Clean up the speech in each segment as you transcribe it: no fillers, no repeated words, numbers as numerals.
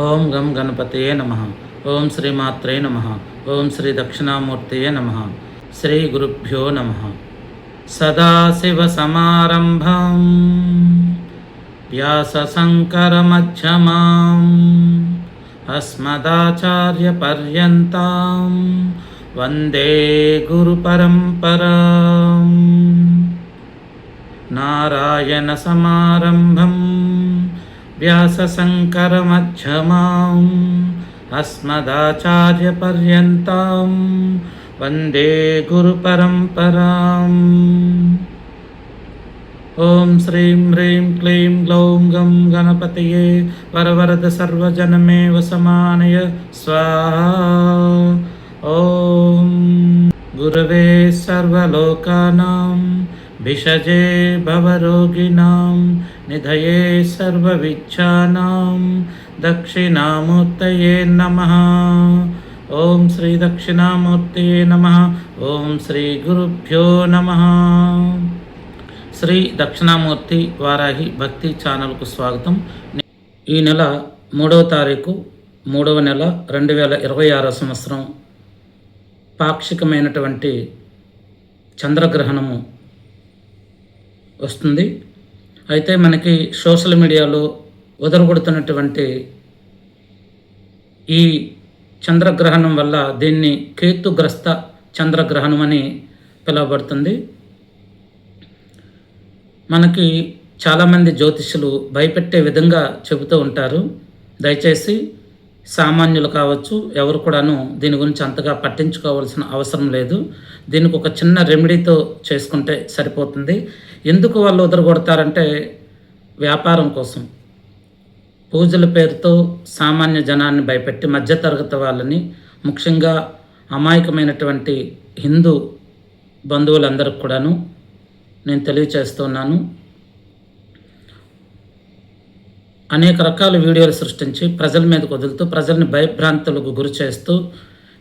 ఓం గం గణపతయే నమ. ఓం శ్రీమాత్రే నమ. ఓం శ్రీ దక్షిణామూర్తయే నమ. శ్రీ గురుభ్యో నమ. సదాశివసమారంభం వ్యాసశంకరమధ్యమాం అస్మదాచార్యపర్యంతం వందే గురుపరంపరాం. నారాయణ సమారంభం వ్యాసశంకరమధ్యమాం అస్మదాచార్యపర్యంతం వందే గురుపరంపరాం. ఓం శ్రీం హ్రీం క్లీం గ్లౌం గం గణపతయే వరవరద సర్వజనమే వసమానయ స్వాహా. ఓం గురవే సర్వలోకానాం భిషజే భవరోగిణాం నిధయే సర్వవిద్యానాం దక్షిణామూర్తయే నమః. ఓం శ్రీ దక్షిణామూర్తయే నమః. ఓం శ్రీ గురుభ్యో నమః. శ్రీ దక్షిణామూర్తి వారాహి భక్తి ఛానల్కు స్వాగతం. ఈ నెల 3వ తారీఖు 3వ నెల 2026 సంవత్సరం పాక్షికమైనటువంటి చంద్రగ్రహణము వస్తుంది. అయితే మనకి సోషల్ మీడియాలో వదలగొడుతున్నటువంటి ఈ చంద్రగ్రహణం వల్ల దీన్ని కేతుగ్రస్త చంద్రగ్రహణం అని పిలువబడుతుంది. మనకి చాలామంది జ్యోతిష్యులు భయపెట్టే విధంగా చెబుతూ ఉంటారు. దయచేసి సామాన్యులు కావచ్చు ఎవరు కూడాను దీని గురించి అంతగా పట్టించుకోవాల్సిన అవసరం లేదు. దీనికి ఒక చిన్న రెమెడీతో చేసుకుంటే సరిపోతుంది. ఎందుకు వాళ్ళు వదలగొడతారంటే వ్యాపారం కోసం, పూజల పేరుతో సామాన్య జనాన్ని భయపెట్టి మధ్యతరగతి వాళ్ళని, ముఖ్యంగా అమాయకమైనటువంటి హిందూ బంధువులందరికీ కూడాను నేను తెలియచేస్తున్నాను. అనేక రకాల వీడియోలు సృష్టించి ప్రజల మీదకు వదులుతూ ప్రజల్ని భయభ్రాంతులకు గురి చేస్తూ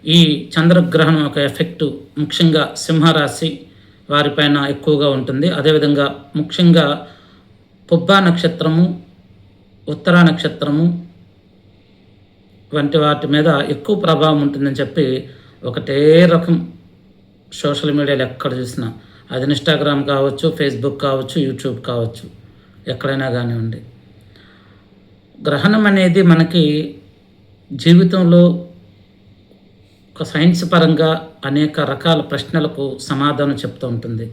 ఈ చంద్రగ్రహణం యొక్క ఎఫెక్టు ముఖ్యంగా సింహరాశి వారిపైన ఎక్కువగా ఉంటుంది. అదేవిధంగా ముఖ్యంగా పుబ్బా నక్షత్రము, ఉత్తరా నక్షత్రము వంటి వాటి మీద ఎక్కువ ప్రభావం ఉంటుందని చెప్పి ఒకటే రకం సోషల్ మీడియాలో ఎక్కడ చూసినా, అది ఇన్స్టాగ్రామ్ కావచ్చు, ఫేస్బుక్ కావచ్చు, యూట్యూబ్ కావచ్చు, ఎక్కడైనా కానివ్వండి. గ్రహణం అనేది మనకి జీవితంలో ఒక సైన్స్ పరంగా అనేక రకాల ప్రశ్నలకు సమాధానం చెప్తూ ఉంటుంది.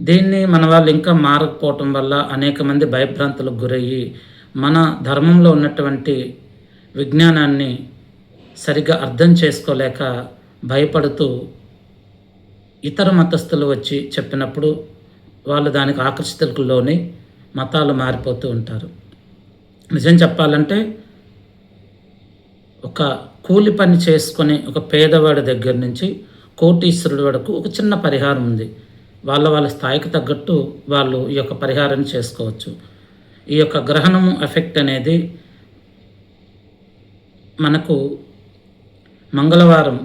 దీన్ని మన వాళ్ళు ఇంకా మారకపోవటం వల్ల అనేక మంది భయభ్రాంతులకు గురయ్యి మన ధర్మంలో ఉన్నటువంటి విజ్ఞానాన్ని సరిగ్గా అర్థం చేసుకోలేక భయపడుతూ ఇతర మతస్థులు వచ్చి చెప్పినప్పుడు వాళ్ళు దానికి ఆకర్షితులకు లోని మతాలు మారిపోతూ ఉంటారు. నిజం చెప్పాలంటే ఒక కూలి పని చేసుకొని ఒక పేదవాడి దగ్గర నుంచి కోటీశ్వరుడి వరకు ఒక చిన్న పరిహారం ఉంది. వాళ్ళ స్థాయికి తగ్గట్టు వాళ్ళు ఈ యొక్క పరిహారాన్ని చేసుకోవచ్చు. ఈ యొక్క గ్రహణము ఎఫెక్ట్ అనేది మనకు మంగళవారం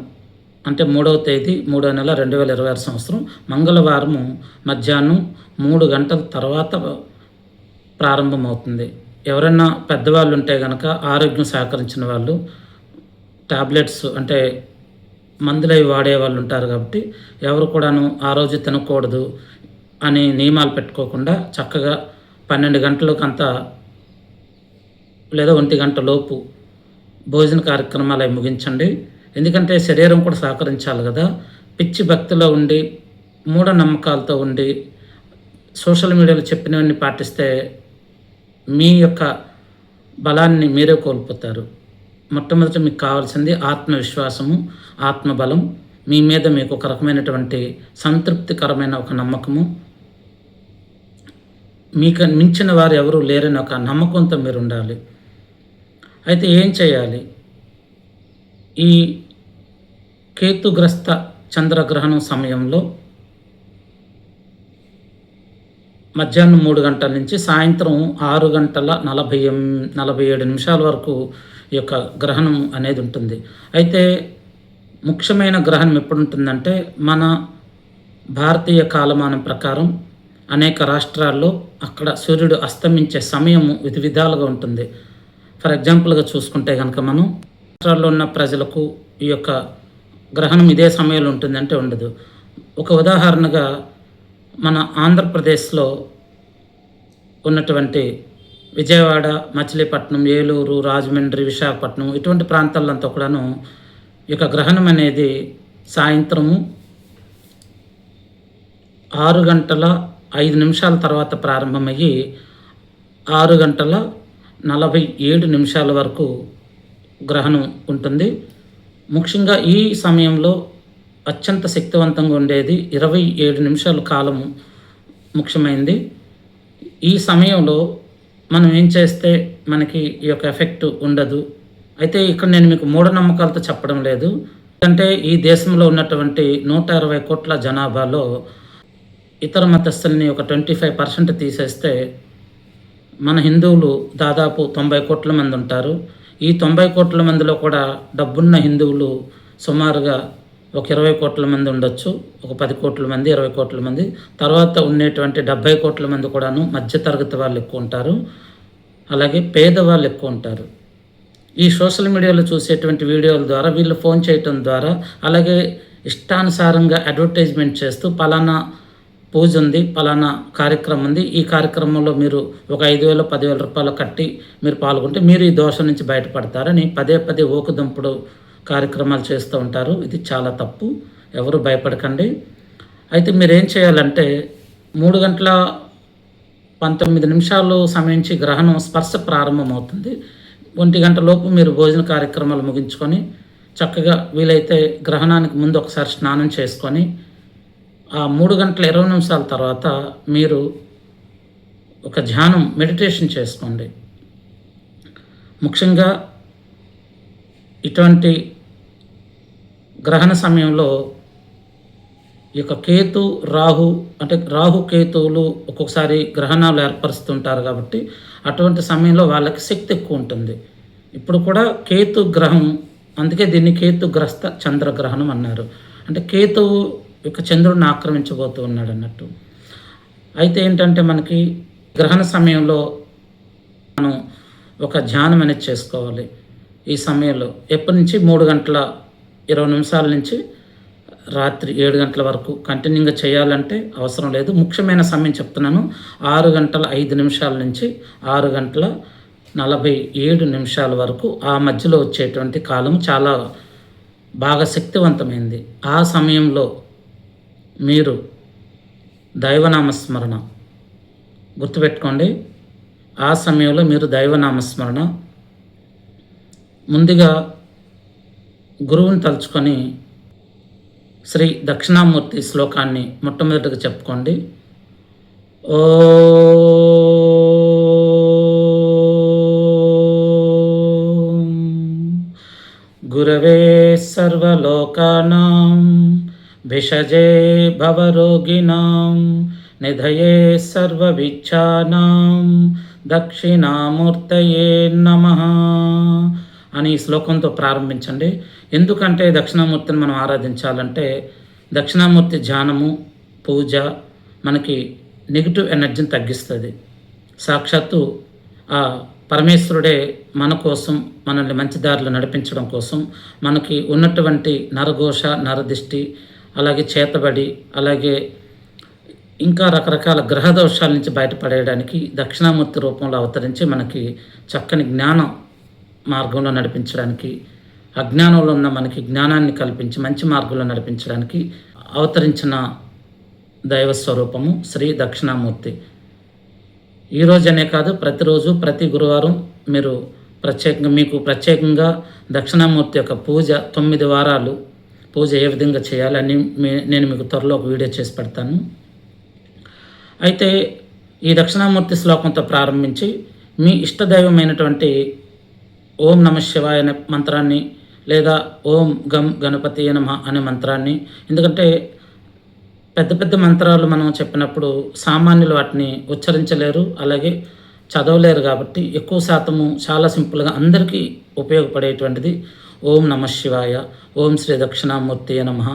అంటే 3వ తేదీ 3వ నెల 2026 సంవత్సరం మంగళవారము మధ్యాహ్నం 3 గంటల తర్వాత ప్రారంభమవుతుంది. ఎవరైనా పెద్దవాళ్ళు ఉంటే కనుక ఆరోగ్యం సహకరించిన వాళ్ళు టాబ్లెట్స్ అంటే మందులై వాడే వాళ్ళు ఉంటారు కాబట్టి ఎవరు కూడాను ఆ రోజు తినకూడదు అని నియమాలు పెట్టుకోకుండా చక్కగా 12 గంటలకంతా లేదా 1 గంట లోపు భోజన కార్యక్రమాలు అవి ముగించండి. ఎందుకంటే శరీరం కూడా సహకరించాలి కదా. పిచ్చి భక్తిలో ఉండి మూఢనమ్మకాలతో ఉండి సోషల్ మీడియాలో చెప్పినవన్నీ పాటిస్తే మీ యొక్క బలాన్ని మీరే కోల్పోతారు. మొట్టమొదటి మీకు కావాల్సింది ఆత్మవిశ్వాసము, ఆత్మబలం, మీ మీద మీకు ఒక రకమైనటువంటి సంతృప్తికరమైన ఒక నమ్మకము, మీకు మించిన వారు ఎవరు లేరని ఒక నమ్మకంతో మీరు ఉండాలి. అయితే ఏం చేయాలి? ఈ కేతుగ్రస్త చంద్రగ్రహణం సమయంలో మధ్యాహ్నం 3 గంటల నుంచి సాయంత్రం 6 గంటల 47 నిమిషాల వరకు ఈ యొక్క గ్రహణం అనేది ఉంటుంది. అయితే ముఖ్యమైన గ్రహణం ఎప్పుడు ఉంటుందంటే మన భారతీయ కాలమానం ప్రకారం అనేక రాష్ట్రాల్లో అక్కడ సూర్యుడు అస్తమించే సమయము విధాలుగా ఉంటుంది. ఫర్ ఎగ్జాంపుల్గా చూసుకుంటే కనుక మనం రాష్ట్రాల్లో ఉన్న ప్రజలకు ఈ యొక్క గ్రహణం ఇదే సమయంలో ఉంటుందంటే ఉండదు. ఒక ఉదాహరణగా మన ఆంధ్రప్రదేశ్లో ఉన్నటువంటి విజయవాడ, మచిలీపట్నం, ఏలూరు, రాజమండ్రి, విశాఖపట్నం ఇటువంటి ప్రాంతాలంతా కూడాను ఈ యొక్క గ్రహణం అనేది సాయంత్రము 6:05 తర్వాత ప్రారంభమయ్యి 6:47 వరకు గ్రహణం ఉంటుంది. ముఖ్యంగా ఈ సమయంలో అత్యంత శక్తివంతంగా ఉండేది 27 నిమిషాల కాలము ముఖ్యమైనది. ఈ సమయంలో మనం ఏం చేస్తే మనకి ఈ యొక్క ఎఫెక్ట్ ఉండదు. అయితే ఇక్కడ నేను మీకు మూఢనమ్మకాలతో చెప్పడం లేదు. ఎందుకంటే ఈ దేశంలో ఉన్నటువంటి 120 కోట్ల జనాభాలో ఇతర మతస్థుల్ని ఒక 25% తీసేస్తే మన హిందువులు దాదాపు 90 కోట్ల మంది ఉంటారు. ఈ 90 కోట్ల మందిలో కూడా డబ్బున్న హిందువులు సుమారుగా ఒక 20 కోట్ల మంది ఉండొచ్చు, ఒక 10 కోట్ల మంది, 20 కోట్ల మంది. తర్వాత ఉండేటువంటి 70 కోట్ల మంది కూడాను మధ్యతరగతి వాళ్ళు ఎక్కువ ఉంటారు, అలాగే పేదవాళ్ళు ఎక్కువ ఉంటారు. ఈ సోషల్ మీడియాలో చూసేటువంటి వీడియోల ద్వారా వీళ్ళు ఫోన్ చేయటం ద్వారా, అలాగే ఇష్టానుసారంగా అడ్వర్టైజ్మెంట్ చేస్తూ పలానా పూజ ఉంది, పలానా కార్యక్రమం ఉంది, ఈ కార్యక్రమంలో మీరు ఒక 5,000 10,000 రూపాయలు కట్టి మీరు పాల్గొంటే మీరు ఈ దోషం నుంచి బయటపడతారని పదే ఊకుదంపుడు కార్యక్రమాలు చేస్తూ ఉంటారు. ఇది చాలా తప్పు, ఎవరు భయపడకండి. అయితే మీరేం చేయాలంటే 3:19 సమయించి గ్రహణం స్పర్శ ప్రారంభమవుతుంది. 1 గంట లోపు మీరు భోజన కార్యక్రమాలు ముగించుకొని చక్కగా వీలైతే గ్రహణానికి ముందు ఒకసారి స్నానం చేసుకొని ఆ 3:20 తర్వాత మీరు ఒక ధ్యానం మెడిటేషన్ చేసుకోండి. ముఖ్యంగా ఇటువంటి గ్రహణ సమయంలో ఈ యొక్క కేతు రాహు అంటే రాహు కేతువులు ఒక్కొక్కసారి గ్రహణాలు ఏర్పరుస్తుంటారు కాబట్టి అటువంటి సమయంలో వాళ్ళకి శక్తి ఎక్కువ ఉంటుంది. ఇప్పుడు కూడా కేతు గ్రహం, అందుకే దీన్ని కేతుగ్రస్త చంద్రగ్రహణం అన్నారు. అంటే కేతువు యొక్క చంద్రుడిని ఆక్రమించబోతూ ఉన్నాడు అన్నట్టు. అయితే ఏంటంటే మనకి గ్రహణ సమయంలో మనం ఒక ధ్యానం అనేది చేసుకోవాలి. ఈ సమయంలో ఎప్పటి నుంచి 3:20 నుంచి రాత్రి 7 గంటల వరకు కంటిన్యూగా చేయాలంటే అవసరం లేదు. ముఖ్యమైన సమయం చెప్తున్నాను, 6:05 నుంచి 6:47 వరకు. ఆ మధ్యలో వచ్చేటువంటి కాలం చాలా బాగా శక్తివంతమైంది. ఆ సమయంలో మీరు దైవనామస్మరణ గుర్తుపెట్టుకోండి. ఆ సమయంలో మీరు దైవనామస్మరణ ముందుగా గురువుని తలుచుకొని శ్రీ దక్షిణామూర్తి శ్లోకాన్ని మొట్టమొదటిగా చెప్పుకోండి. ఓం గురవే సర్వలోకానాం భిషజే భవరోగిణాం నిధయే సర్వవిచ్ఛానాం దక్షిణామూర్తయే నమః అని ఈ శ్లోకంతో ప్రారంభించండి. ఎందుకంటే దక్షిణామూర్తిని మనం ఆరాధించాలంటే దక్షిణామూర్తి ధ్యానము, పూజ మనకి నెగిటివ్ ఎనర్జీని తగ్గిస్తుంది. సాక్షాత్తు ఆ పరమేశ్వరుడే మన కోసం, మనల్ని మంచి దారిలో నడిపించడం కోసం, మనకి ఉన్నటువంటి నరఘోష, నరదిష్టి, అలాగే చేతబడి, అలాగే ఇంకా రకరకాల గ్రహ దోషాల నుంచి బయటపడేయడానికి దక్షిణామూర్తి రూపంలో అవతరించి మనకి చక్కని జ్ఞాన మార్గంలో నడిపించడానికి, అజ్ఞానంలో ఉన్న మనకి జ్ఞానాన్ని కల్పించి మంచి మార్గంలో నడిపించడానికి అవతరించిన దైవ స్వరూపము శ్రీ దక్షిణామూర్తి. ఈరోజనే కాదు, ప్రతిరోజు ప్రతి గురువారం మీరు మీకు ప్రత్యేకంగా దక్షిణామూర్తి యొక్క పూజ 9 వారాలు పూజ ఏ విధంగా చేయాలని నేను మీకు త్వరలో ఒక వీడియో చేసి పెడతాను. అయితే ఈ దక్షిణామూర్తి శ్లోకంతో ప్రారంభించి మీ ఇష్టదైవమైనటువంటి ఓం నమ శివాయ అనే మంత్రాన్ని లేదా ఓం గం గణపతి నమః అనే మంత్రాన్ని, ఎందుకంటే పెద్ద పెద్ద మంత్రాలు మనం చెప్పినప్పుడు సామాన్యులు వాటిని ఉచ్చరించలేరు, అలాగే చదవలేరు. కాబట్టి ఎక్కువ శాతము చాలా సింపుల్గా అందరికీ ఉపయోగపడేటువంటిది ఓం నమ శివాయ, ఓం శ్రీ దక్షిణామూర్తి నమః,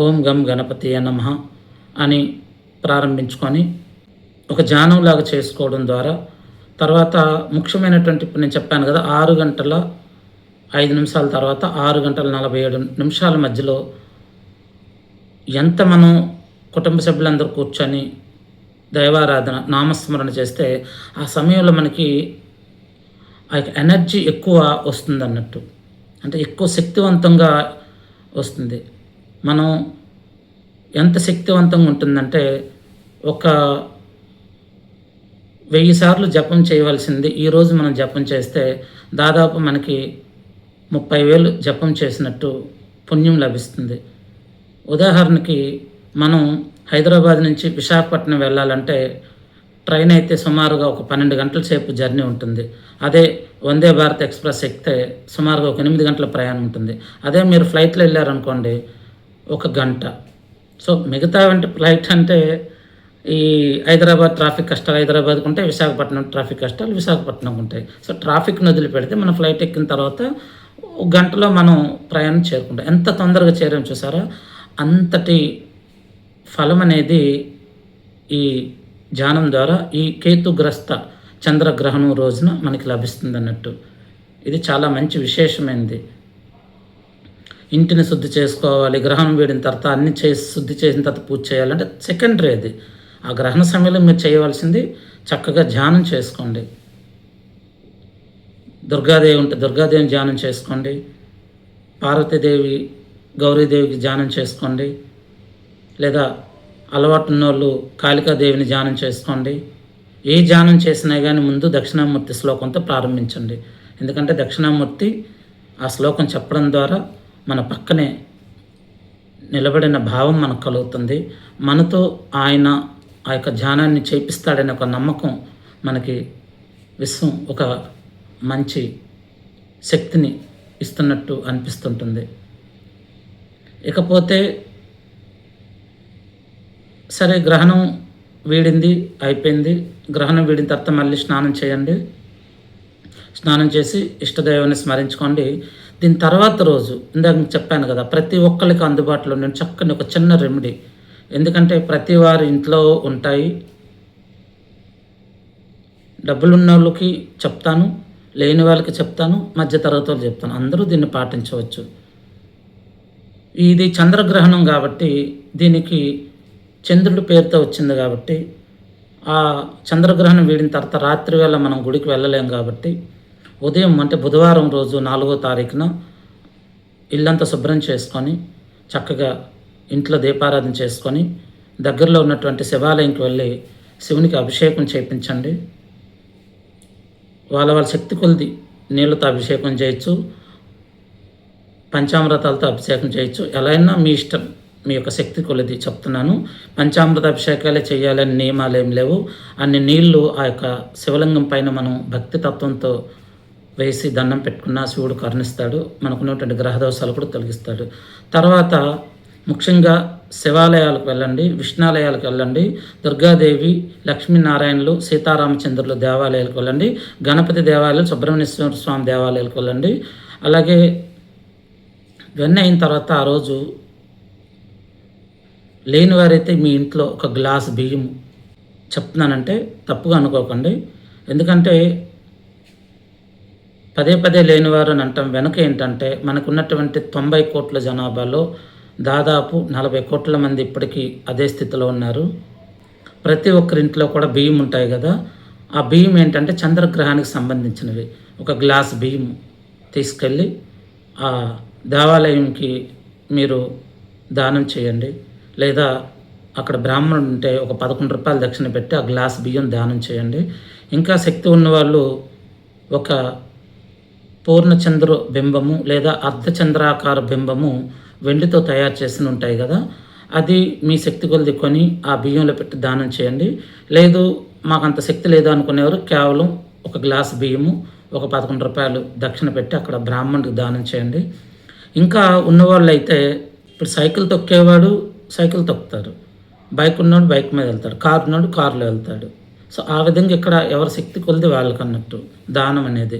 ఓం గం గణపతి నమః అని ప్రారంభించుకొని ఒక ధ్యానంలాగా చేసుకోవడం ద్వారా తర్వాత ముఖ్యమైనటువంటి ఇప్పుడు నేను చెప్పాను కదా 6 గంటల 5 నిమిషాల తర్వాత 6 గంటల 47 నిమిషాల మధ్యలో ఎంత మనం కుటుంబ సభ్యులందరూ కూర్చొని దైవారాధన నామస్మరణ చేస్తే ఆ సమయంలో మనకి ఆ యొక్క ఎనర్జీ ఎక్కువ వస్తుందన్నట్టు. అంటే ఎక్కువ శక్తివంతంగా వస్తుంది. మనం ఎంత శక్తివంతంగా ఉంటుందంటే ఒక 1000 సార్లు జపం చేయవలసింది ఈరోజు మనం జపం చేస్తే దాదాపు మనకి 30,000 జపం చేసినట్టు పుణ్యం లభిస్తుంది. ఉదాహరణకి మనం హైదరాబాద్ నుంచి విశాఖపట్నం వెళ్ళాలంటే ట్రైన్ అయితే సుమారుగా ఒక 12 గంటల సేపు జర్నీ ఉంటుంది. అదే వందే భారత్ ఎక్స్‌ప్రెస్ ఎక్కితే సుమారుగా ఒక 8 గంటల ప్రయాణం ఉంటుంది. అదే మీరు ఫ్లైట్‌లో వెళ్ళారనుకోండి ఒక గంట. సో మిగతా ఫ్లైట్ అంటే ఈ హైదరాబాద్ ట్రాఫిక్ కష్టాలు హైదరాబాద్‌కు ఉంటాయి, విశాఖపట్నం ట్రాఫిక్ కష్టాలు విశాఖపట్నంకు ఉంటాయి. సో ట్రాఫిక్‌ని వదిలిపెడితే మనం ఫ్లైట్ ఎక్కిన తర్వాత ఒక గంటలో మనం ప్రయాణం చేరుకుంటాం. ఎంత తొందరగా చేరాం చూసారా? అంతటి ఫలం అనేది ఈ ధ్యానం ద్వారా ఈ కేతుగ్రస్త చంద్రగ్రహణం రోజున మనకి లభిస్తుందన్నట్టు. ఇది చాలా మంచి విశేషమైనది. ఇంటిని శుద్ధి చేసుకోవాలి, గ్రహణం వీడిన తర్వాత అన్ని శుద్ధి చేసిన తర్వాత పూజ చేయాలంటే సెకండరీ అది. ఆ గ్రహణ సమయంలో మీరు చేయవలసింది చక్కగా ధ్యానం చేసుకోండి. దుర్గాదేవి ఉంటే దుర్గాదేవిని ధ్యానం చేసుకోండి, పార్వతీదేవి గౌరీదేవికి ధ్యానం చేసుకోండి, లేదా అలవాటు ఉన్నోళ్ళు కాళికాదేవిని ధ్యానం చేసుకోండి. ఏ ధ్యానం చేసినా కానీ ముందు దక్షిణామూర్తి శ్లోకంతో ప్రారంభించండి. ఎందుకంటే దక్షిణామూర్తి ఆ శ్లోకం చెప్పడం ద్వారా మన పక్కనే నిలబడిన భావం మనకు కలుగుతుంది. మనతో ఆయన ఆ యొక్క ధ్యానాన్ని చేపిస్తాడనే ఒక నమ్మకం మనకి విశ్వం ఒక మంచి శక్తిని ఇస్తున్నట్టు అనిపిస్తుంటుంది. ఇకపోతే సరే గ్రహణం వీడింది అయిపోయింది. గ్రహణం వీడిన తర్వాత మళ్ళీ స్నానం చేయండి. స్నానం చేసి ఇష్టదైవాన్ని స్మరించుకోండి. దీని తర్వాత రోజు ఇందాక మీకు చెప్పాను కదా, ప్రతి ఒక్కరికి అందుబాటులో ఉండే చక్కని ఒక చిన్న రెమెడీ. ఎందుకంటే ప్రతి వారి ఇంట్లో ఉంటాయి. డబ్బులున్న వాళ్ళకి చెప్తాను, లేని వాళ్ళకి చెప్తాను, మధ్యతరగతి వాళ్ళకి చెప్తాను. అందరూ దీన్ని పాటించవచ్చు. ఇది చంద్రగ్రహణం కాబట్టి దీనికి చంద్రుడి పేరుతో వచ్చింది కాబట్టి ఆ చంద్రగ్రహణం వీడిన తర్వాత రాత్రి వేళ మనం గుడికి వెళ్ళలేం కాబట్టి ఉదయం అంటే బుధవారం రోజు 4వ తారీఖున ఇల్లంతా శుభ్రం చేసుకొని చక్కగా ఇంట్లో దీపారాధన చేసుకొని దగ్గరలో ఉన్నటువంటి శివాలయంకి వెళ్ళి శివునికి అభిషేకం చేయించండి. వాళ్ళ శక్తి కొలిది నీళ్ళతో అభిషేకం చేయొచ్చు, పంచామృతాలతో అభిషేకం చేయొచ్చు. ఎలా అయినా మీ ఇష్టం, మీ యొక్క శక్తి కొలిది చెప్తున్నాను. పంచామృత అభిషేకాలే చేయాలని నియమాలు ఏం లేవు. అన్ని నీళ్లు ఆ యొక్క శివలింగం పైన మనం భక్తి తత్వంతో వేసి దండం పెట్టుకున్న శివుడు కరుణిస్తాడు. మనకున్నటువంటి గ్రహదోషాలు కూడా తొలగిస్తాడు. తర్వాత ముఖ్యంగా శివాలయాలకు వెళ్ళండి, విష్ణాలయాలకు వెళ్ళండి, దుర్గాదేవి, లక్ష్మీనారాయణలు, సీతారామచంద్రుల దేవాలయాలకు వెళ్ళండి, గణపతి దేవాలయాలు, సుబ్రహ్మణ్యేశ్వర స్వామి దేవాలయాలకు వెళ్ళండి. అలాగే ఇవన్నీ అయిన తర్వాత ఆ రోజు లేనివారైతే మీ ఇంట్లో ఒక గ్లాస్ బియ్యం, చెప్తున్నానంటే తప్పుగా అనుకోకండి, ఎందుకంటే పదే పదే లేనివారు అని అంటాం. వెనుక ఏంటంటే మనకున్నటువంటి 90 కోట్ల జనాభాలో దాదాపు 40 కోట్ల మంది ఇప్పటికీ అదే స్థితిలో ఉన్నారు. ప్రతి ఒక్కరింట్లో కూడా బియ్యం ఉంటాయి కదా, ఆ బియ్యం ఏంటంటే చంద్రగ్రహానికి సంబంధించినవి. ఒక గ్లాస్ బియ్యం తీసుకెళ్ళి ఆ దేవాలయంకి మీరు దానం చేయండి. లేదా అక్కడ బ్రాహ్మణుడు ఉంటే ఒక 11 రూపాయలు దక్షిణ పెట్టి ఆ గ్లాస్ బియ్యం దానం చేయండి. ఇంకా శక్తి ఉన్నవాళ్ళు ఒక పూర్ణచంద్ర బింబము లేదా అర్ధచంద్రాకార బింబము వెండితో తయారు చేసి ఉంటాయి కదా, అది మీ శక్తి కొలిది కొని ఆ బియ్యంలో పెట్టి దానం చేయండి. లేదు మాకు అంత శక్తి లేదు అనుకునేవారు కేవలం ఒక గ్లాస్ బియ్యము ఒక 11 రూపాయలు దక్షిణ పెట్టి అక్కడ బ్రాహ్మణుడికి దానం చేయండి. ఇంకా ఉన్నవాళ్ళు అయితే ఇప్పుడు సైకిల్ తొక్కేవాడు సైకిల్ తొక్కుతారు, బైక్ ఉన్నవాడు బైక్ మీద వెళ్తాడు, కారు ఉన్నవాడు కారులో వెళ్తాడు. సో ఆ విధంగా ఇక్కడ ఎవరి శక్తి కొలిది వాళ్ళకి అన్నట్టు దానం అనేది.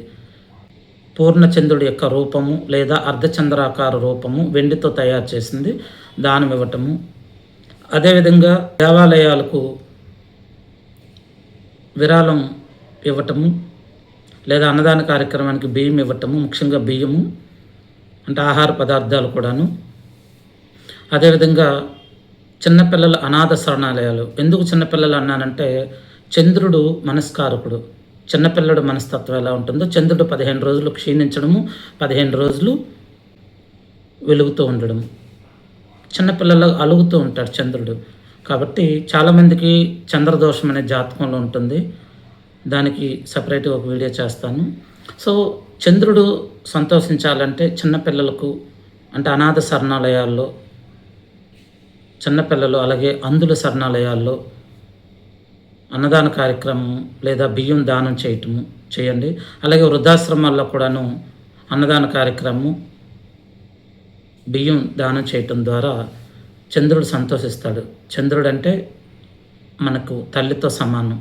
పూర్ణచంద్రుడి యొక్క రూపము లేదా అర్ధచంద్రాకార రూపము వెండితో తయారు చేసింది దానం ఇవ్వటము. అదేవిధంగా దేవాలయాలకు విరాళం ఇవ్వటము, లేదా అన్నదాన కార్యక్రమానికి బియ్యం ఇవ్వటము, ముఖ్యంగా బియ్యము అంటే ఆహార పదార్థాలు కూడాను. అదేవిధంగా చిన్నపిల్లల అనాథ శరణాలయాలు. ఎందుకు చిన్నపిల్లలు అన్నానంటే, చంద్రుడు మనస్కారకుడు. చిన్నపిల్లడు మనస్తత్వం ఎలా ఉంటుందో, చంద్రుడు 15 రోజులు క్షీణించడము, 15 రోజులు వెలుగుతూ ఉండడం. చిన్నపిల్లలు అలుగుతూ ఉంటాడు చంద్రుడు. కాబట్టి చాలామందికి చంద్రదోషం అనే జాతకంలో ఉంటుంది. దానికి సపరేట్గా ఒక వీడియో చేస్తాను. సో చంద్రుడు సంతోషించాలంటే చిన్నపిల్లలకు అంటే అనాథ శరణాలయాల్లో చిన్నపిల్లలు, అలాగే అందుల శరణాలయాల్లో అన్నదాన కార్యక్రమం లేదా బియ్యం దానం చేయండి. అలాగే వృద్ధాశ్రమాల్లో కూడాను అన్నదాన కార్యక్రమం బియ్యం దానం చేయటం ద్వారా చంద్రుడు సంతోషిస్తాడు. చంద్రుడు అంటే మనకు తల్లితో సమానం.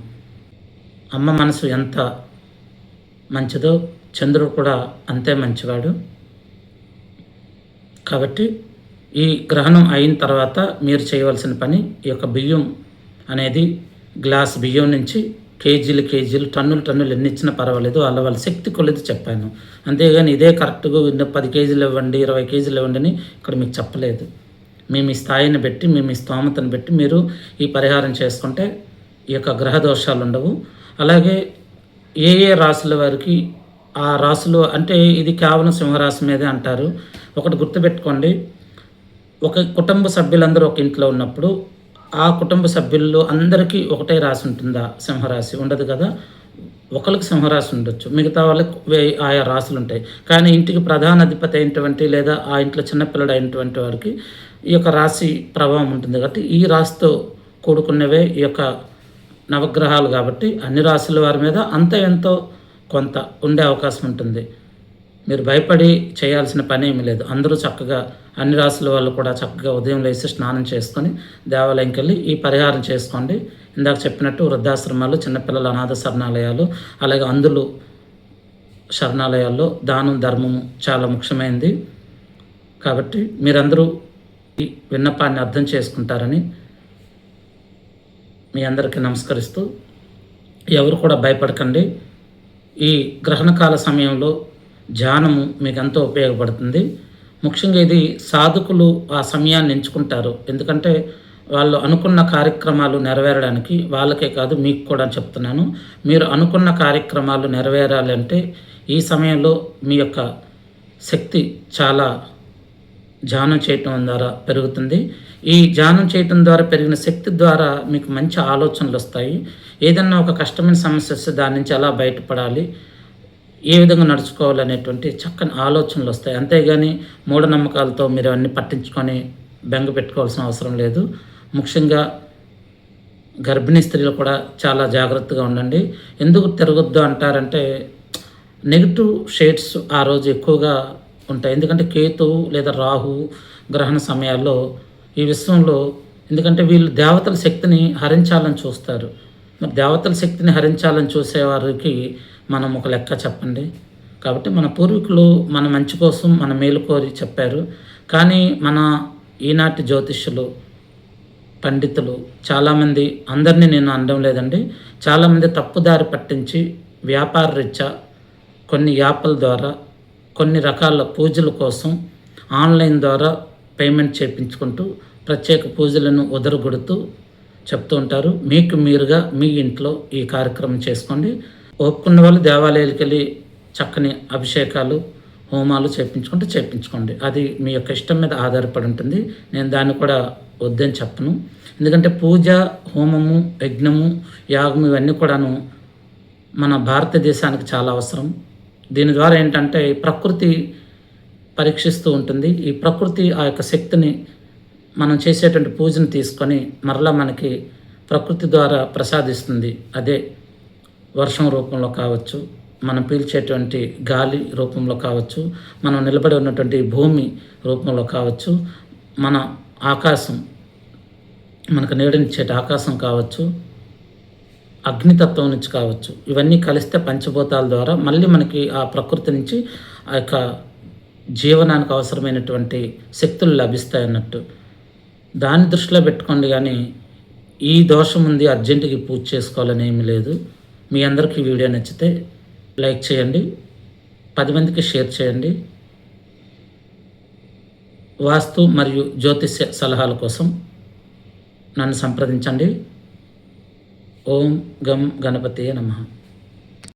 అమ్మ మనసు ఎంత మంచిదో చంద్రుడు కూడా అంతే మంచివాడు. కాబట్టి ఈ గ్రహణం అయిన తర్వాత మీరు చేయవలసిన పని, ఈ యొక్క బియ్యం అనేది గ్లాస్ బియ్యం నుంచి కేజీలు టన్నులు ఎన్ని ఇచ్చినా పర్వాలేదు, వాళ్ళ శక్తి కొలది చెప్పాను. అంతేగాని ఇదే కరెక్ట్గా 10 కేజీలు ఇవ్వండి, 20 కేజీలు ఇవ్వండి అని ఇక్కడ మీకు చెప్పలేదు. మీ స్థాయిని బట్టి, మీ స్తోమతను బట్టి మీరు ఈ పరిహారం చేసుకుంటే ఈ యొక్క గ్రహ దోషాలు ఉండవు. అలాగే ఏ రాశుల వారికి ఆ రాశులు అంటే ఇది కేవలం సింహరాశి మీదే అంటారు. ఒకటి గుర్తుపెట్టుకోండి, ఒక కుటుంబ సభ్యులందరూ ఒక ఇంట్లో ఉన్నప్పుడు ఆ కుటుంబ సభ్యుల్లో అందరికీ ఒకటే రాశి ఉంటుందా? సింహరాశి ఉండదు కదా. ఒకరికి సింహరాశి ఉండొచ్చు, మిగతా వాళ్ళకి ఆయా రాశులు ఉంటాయి. కానీ ఇంటికి ప్రధాన అధిపతి అయినటువంటి లేదా ఆ ఇంట్లో చిన్నపిల్లడు అయినటువంటి వారికి ఈ యొక్క రాశి ప్రభావం ఉంటుంది. కాబట్టి ఈ రాశితో కూడుకున్నవే ఈ యొక్క నవగ్రహాలు. కాబట్టి అన్ని రాశుల వారి మీద అంత ఎంతో కొంత ఉండే అవకాశం ఉంటుంది. మీరు భయపడి చేయాల్సిన పని ఏమీ లేదు. అందరూ చక్కగా అన్ని రాశుల వాళ్ళు కూడా చక్కగా ఉదయం లేచి స్నానం చేసుకొని దేవాలయంకి వెళ్ళి ఈ పరిహారం చేసుకోండి. ఇందాక చెప్పినట్టు వృద్ధాశ్రమాలు, చిన్నపిల్లల అనాథ శరణాలయాలు, అలాగే అందులు శరణాలయాల్లో దానం ధర్మము చాలా ముఖ్యమైనది. కాబట్టి మీరందరూ ఈ విన్నపాన్ని అర్థం చేసుకుంటారని మీ అందరికీ నమస్కరిస్తూ, ఎవరు కూడా భయపడకండి. ఈ గ్రహణకాల సమయంలో ధ్యానము మీకు ఎంతో ఉపయోగపడుతుంది. ముఖ్యంగా ఇది సాధకులు ఆ సమయాన్ని ఎంచుకుంటారు. ఎందుకంటే వాళ్ళు అనుకున్న కార్యక్రమాలు నెరవేరడానికి, వాళ్ళకే కాదు మీకు కూడా చెప్తున్నాను, మీరు అనుకున్న కార్యక్రమాలు నెరవేరాలి అంటే ఈ సమయంలో మీ యొక్క శక్తి చాలా ధ్యానం చేయటం ద్వారా పెరుగుతుంది. ఈ ధ్యానం చేయటం ద్వారా పెరిగిన శక్తి ద్వారా మీకు మంచి ఆలోచనలు వస్తాయి. ఏదన్నా ఒక కష్టమైన సమస్య వస్తే దాని నుంచి ఎలా బయటపడాలి, ఏ విధంగా నడుచుకోవాలనేటువంటి చక్కని ఆలోచనలు వస్తాయి. అంతేగాని మూఢనమ్మకాలతో మీరు అన్నీ పట్టించుకొని బెంగ పెట్టుకోవాల్సిన అవసరం లేదు. ముఖ్యంగా గర్భిణీ స్త్రీలు కూడా చాలా జాగ్రత్తగా ఉండండి. ఎందుకు తిరగొద్దు అంటారంటే నెగిటివ్ షేడ్స్ ఆ రోజు ఎక్కువగా ఉంటాయి. ఎందుకంటే కేతువు లేదా రాహు గ్రహణ సమయాల్లో ఈ విశ్వంలో, ఎందుకంటే వీళ్ళు దేవతల శక్తిని హరించాలని చూస్తారు. మరి దేవతల శక్తిని హరించాలని చూసేవారికి మనం ఒక లెక్క చెప్పండి. కాబట్టి మన పూర్వీకులు మన మంచి కోసం మన మేలు కోరి చెప్పారు. కానీ మన ఈనాటి జ్యోతిష్యులు, పండితులు చాలామంది, అందరినీ నేను అనడం లేదండి, చాలామంది తప్పుదారి పట్టించి వ్యాపార రీత్యా కొన్ని యాప్ల ద్వారా కొన్ని రకాల పూజల కోసం ఆన్లైన్ ద్వారా పేమెంట్ చేయించుకుంటూ ప్రత్యేక పూజలను ఉదరగొడుతూ చెప్తూ ఉంటారు. మీకు మీరుగా మీ ఇంట్లో ఈ కార్యక్రమం చేసుకోండి. ఒప్పుకున్న వాళ్ళు దేవాలయాలకు వెళ్ళి చక్కని అభిషేకాలు, హోమాలు చేయించుకోండి. అది మీ యొక్క ఇష్టం మీద ఆధారపడి ఉంటుంది. నేను దాన్ని కూడా వద్దని చెప్పను. ఎందుకంటే పూజ, హోమము, యజ్ఞము, యాగము ఇవన్నీ కూడాను మన భారతదేశానికి చాలా అవసరం. దీని ద్వారా ఏంటంటే ప్రకృతి పరీక్షిస్తూ ఉంటుంది. ఈ ప్రకృతి ఆ యొక్క శక్తిని మనం చేసేటువంటి పూజను తీసుకొని మరలా మనకి ప్రకృతి ద్వారా ప్రసాదిస్తుంది. అదే వర్షం రూపంలో కావచ్చు, మనం పీల్చేటువంటి గాలి రూపంలో కావచ్చు, మనం నిలబడి ఉన్నటువంటి భూమి రూపంలో కావచ్చు, మన ఆకాశం, మనకు నీడనిచ్చేటి ఆకాశం కావచ్చు, అగ్నితత్వం నుంచి కావచ్చు, ఇవన్నీ కలిస్తే పంచభూతాల ద్వారా మళ్ళీ మనకి ఆ ప్రకృతి నుంచి ఆ యొక్క జీవనానికి అవసరమైనటువంటి శక్తులు లభిస్తాయి అన్నట్టు. దాన్ని దృష్టిలో పెట్టుకోండి. కానీ ఈ దోషం ఉంది అర్జెంటుగా పూజ చేసుకోవాలని ఏమీ లేదు. మీ అందరికీ వీడియో నచ్చితే లైక్ చేయండి, 10 మందికి షేర్ చేయండి. వాస్తు మరియు జ్యోతిష్య సలహాల కోసం నన్ను సంప్రదించండి. ఓం గం గణపతియే నమః.